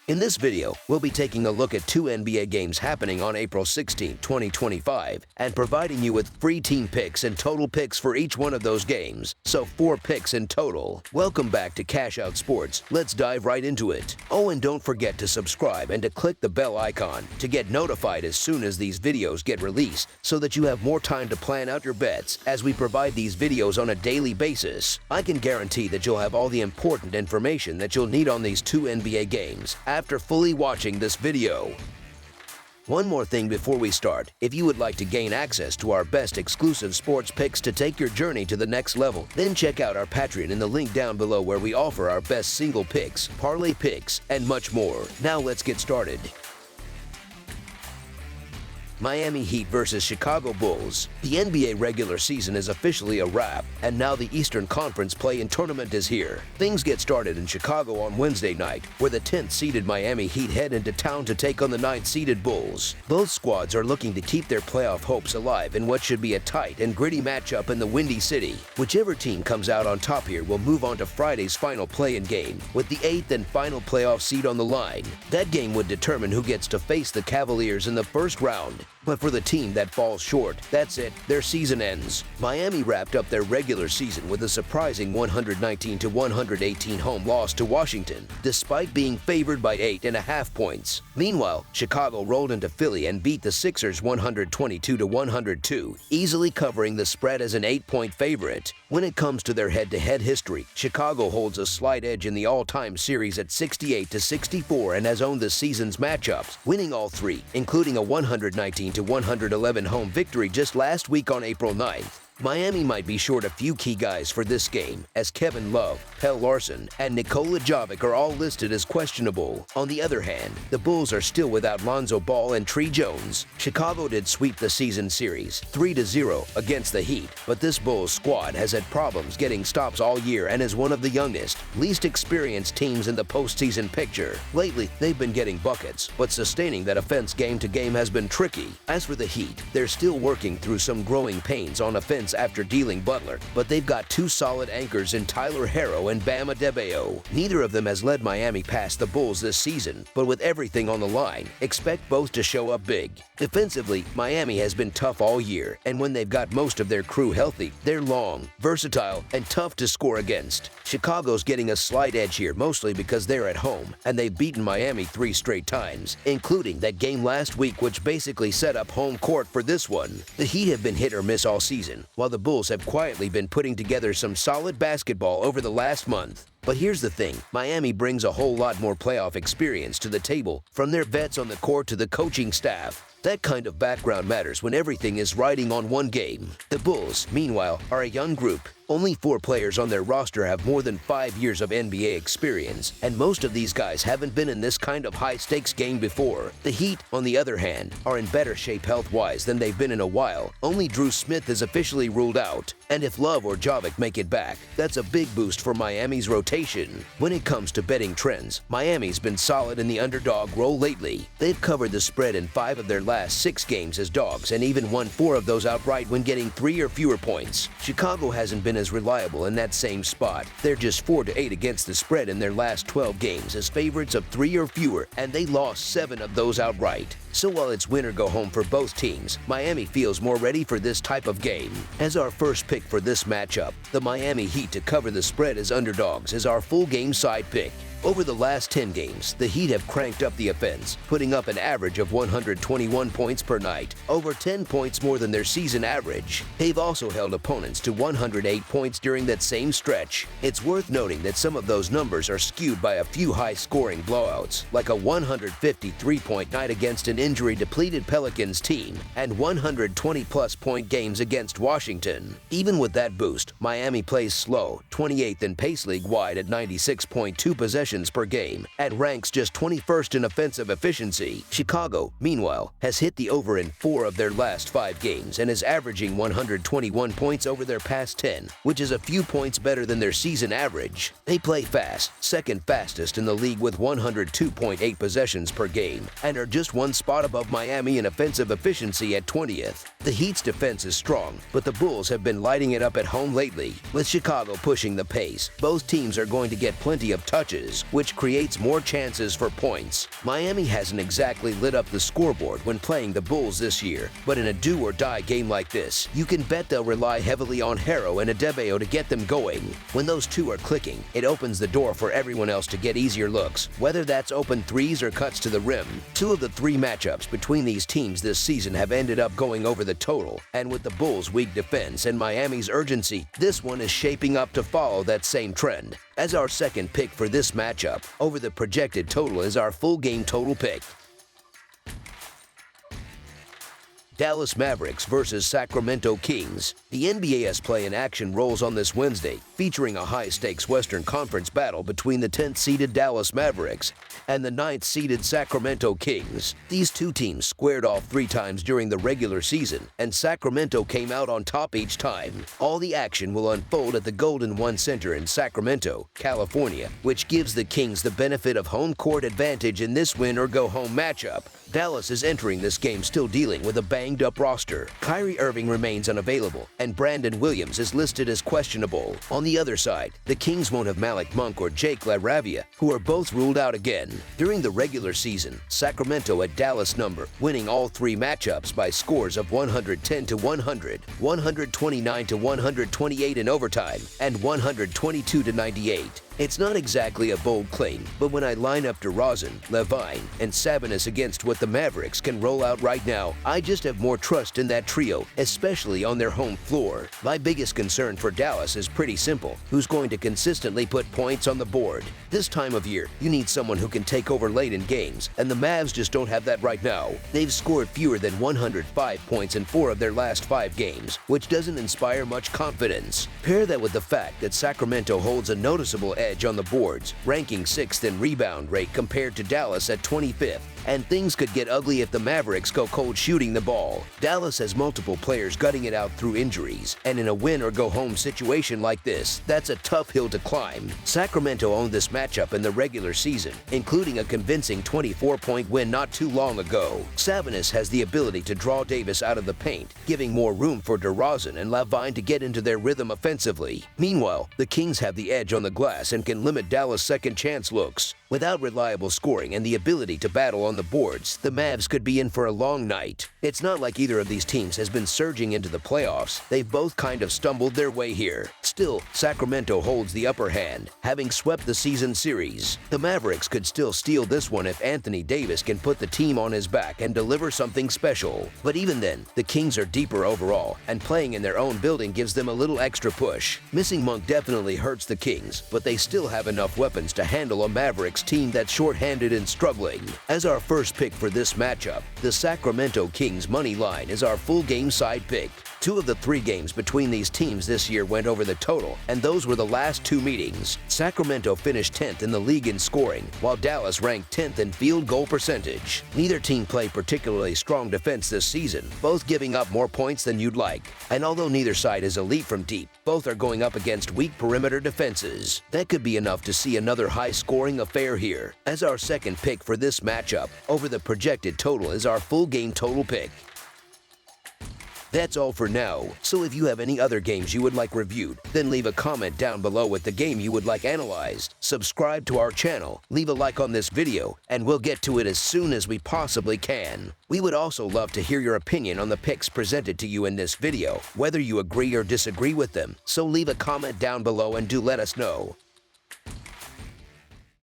In this video, we'll be taking a look at 2 NBA games happening on April 16, 2025, and providing you with free team picks and total picks for each one of those games, so 4 picks in total. Welcome back to Cash Out Sports. Let's dive right into it. Oh, and don't forget to subscribe and to click the bell icon to get notified as soon as these videos get released, so that you have more time to plan out your bets as we provide these videos on a daily basis. I can guarantee that you'll have all the important information that you'll need on these 2 NBA games after fully watching this video. One more thing before we start. If you would like to gain access to our best exclusive sports picks to take your journey to the next level, then check out our Patreon in the link down below, where we offer our best single picks, parlay picks, and much more. Now let's get started. Miami Heat versus Chicago Bulls. The NBA regular season is officially a wrap, and now the Eastern Conference play-in tournament is here. Things get started in Chicago on Wednesday night, where the 10th-seeded Miami Heat head into town to take on the 9th-seeded Bulls. Both squads are looking to keep their playoff hopes alive in what should be a tight and gritty matchup in the Windy City. Whichever team comes out on top here will move on to Friday's final play-in game, with the 8th and final playoff seed on the line. That game would determine who gets to face the Cavaliers in the first round. But for the team that falls short, that's it, their season ends. Miami wrapped up their regular season with a surprising 119-118 home loss to Washington, despite being favored by 8.5 points. Meanwhile, Chicago rolled into Philly and beat the Sixers 122-102, easily covering the spread as an 8-point favorite. When it comes to their head-to-head history, Chicago holds a slight edge in the all-time series at 68-64 and has owned the season's matchups, winning all 3, including a 119-111 home victory just last week on April 9th. Miami might be short a few key guys for this game, as Kevin Love, Pelle Larsson, and Nikola Jovic are all listed as questionable. On the other hand, the Bulls are still without Lonzo Ball and Tre Jones. Chicago did sweep the season series 3-0 against the Heat, but this Bulls squad has had problems getting stops all year and is one of the youngest, least experienced teams in the postseason picture. Lately, they've been getting buckets, but sustaining that offense game to game has been tricky. As for the Heat, they're still working through some growing pains on offense after dealing Butler, but they've got 2 solid anchors in Tyler Herro and Bam Adebayo. Neither of them has led Miami past the Bulls this season, but with everything on the line, expect both to show up big. Defensively, Miami has been tough all year, and when they've got most of their crew healthy, they're long, versatile, and tough to score against. Chicago's getting a slight edge here, mostly because they're at home, and they've beaten Miami 3 straight times, including that game last week, which basically set up home court for this one. The Heat have been hit or miss all season, while the Bulls have quietly been putting together some solid basketball over the last month. But here's the thing, Miami brings a whole lot more playoff experience to the table, from their vets on the court to the coaching staff. That kind of background matters when everything is riding on one game. The Bulls, meanwhile, are a young group. Only 4 players on their roster have more than 5 years of NBA experience, and most of these guys haven't been in this kind of high-stakes game before. The Heat, on the other hand, are in better shape health-wise than they've been in a while. Only Drew Smith is officially ruled out, and if Love or Jovic make it back, that's a big boost for Miami's rotation. When it comes to betting trends, Miami's been solid in the underdog role lately. They've covered the spread in 5 of their last 6 games as dogs, and even won 4 of those outright when getting 3 or fewer points. Chicago hasn't been as reliable in that same spot. They're just 4-8 against the spread in their last 12 games as favorites of 3 or fewer, and they lost 7 of those outright. So while it's win or go home for both teams, Miami feels more ready for this type of game. As our first pick for this matchup, the Miami Heat to cover the spread as underdogs is our full game side pick. Over the last 10 games, the Heat have cranked up the offense, putting up an average of 121 points per night, over 10 points more than their season average. They've also held opponents to 108 points during that same stretch. It's worth noting that some of those numbers are skewed by a few high-scoring blowouts, like a 153-point night against an injury-depleted Pelicans team, and 120-plus point games against Washington. Even with that boost, Miami plays slow, 28th in pace league-wide at 96.2 possessions per game, and ranks just 21st in offensive efficiency. Chicago, meanwhile, has hit the over in 4 of their last 5 games and is averaging 121 points over their past 10, which is a few points better than their season average. They play fast, second fastest in the league with 102.8 possessions per game, and are just 1 spot above Miami in offensive efficiency at 20th. The Heat's defense is strong, but the Bulls have been lighting it up at home lately. With Chicago pushing the pace, both teams are going to get plenty of touches. misses, which creates more chances for points. Miami hasn't exactly lit up the scoreboard when playing the Bulls this year, but in a do-or-die game like this, you can bet they'll rely heavily on Harrow and Adebayo to get them going. When those two are clicking, it opens the door for everyone else to get easier looks, whether that's open threes or cuts to the rim. 2 of the 3 matchups between these teams this season have ended up going over the total, and with the Bulls' weak defense and Miami's urgency, this one is shaping up to follow that same trend. As our second pick for this matchup, over the projected total is our full game total pick. Dallas Mavericks versus Sacramento Kings. The NBA's play in action rolls on this Wednesday, featuring a high-stakes Western Conference battle between the 10th-seeded Dallas Mavericks and the 9th-seeded Sacramento Kings. These two teams squared off 3 times during the regular season, and Sacramento came out on top each time. All the action will unfold at the Golden One Center in Sacramento, California, which gives the Kings the benefit of home court advantage in this win-or-go-home matchup. Dallas is entering this game still dealing with a banged-up roster. Kyrie Irving remains unavailable, and Brandon Williams is listed as questionable. On the other side, the Kings won't have Malik Monk or Jake LaRavia, who are both ruled out again. During the regular season, Sacramento had Dallas number, winning all 3 matchups by scores of 110-100, 129-128 in overtime, and 122-98. It's not exactly a bold claim, but when I line up DeRozan, Levine, and Sabonis against what the Mavericks can roll out right now, I just have more trust in that trio, especially on their home floor. My biggest concern for Dallas is pretty simple: who's going to consistently put points on the board? This time of year, you need someone who can take over late in games, and the Mavs just don't have that right now. They've scored fewer than 105 points in 4 of their last 5 games, which doesn't inspire much confidence. Pair that with the fact that Sacramento holds a noticeable edge on the boards, ranking 6th in rebound rate compared to Dallas at 25th. And things could get ugly if the Mavericks go cold shooting the ball. Dallas has multiple players gutting it out through injuries, and in a win-or-go-home situation like this, that's a tough hill to climb. Sacramento owned this matchup in the regular season, including a convincing 24-point win not too long ago. Sabonis has the ability to draw Davis out of the paint, giving more room for DeRozan and Levine to get into their rhythm offensively. Meanwhile, the Kings have the edge on the glass and can limit Dallas' second-chance looks. Without reliable scoring and the ability to battle on the boards, the Mavs could be in for a long night. It's not like either of these teams has been surging into the playoffs. They've both kind of stumbled their way here. Still, Sacramento holds the upper hand, having swept the season series. The Mavericks could still steal this one if Anthony Davis can put the team on his back and deliver something special. But even then, the Kings are deeper overall, and playing in their own building gives them a little extra push. Missing Monk definitely hurts the Kings, but they still have enough weapons to handle a Mavericks team that's short-handed and struggling. As our first pick for this matchup, the Sacramento Kings money line is our full game side pick. 2 of the 3 games between these teams this year went over the total, and those were the last 2 meetings. Sacramento finished 10th in the league in scoring, while Dallas ranked 10th in field goal percentage. Neither team played particularly strong defense this season, both giving up more points than you'd like. And although neither side is elite from deep, both are going up against weak perimeter defenses. That could be enough to see another high-scoring affair here. As our second pick for this matchup, over the projected total is our full game total pick. That's all for now, so if you have any other games you would like reviewed, then leave a comment down below with the game you would like analyzed. Subscribe to our channel, leave a like on this video, and we'll get to it as soon as we possibly can. We would also love to hear your opinion on the picks presented to you in this video, whether you agree or disagree with them, so leave a comment down below and do let us know.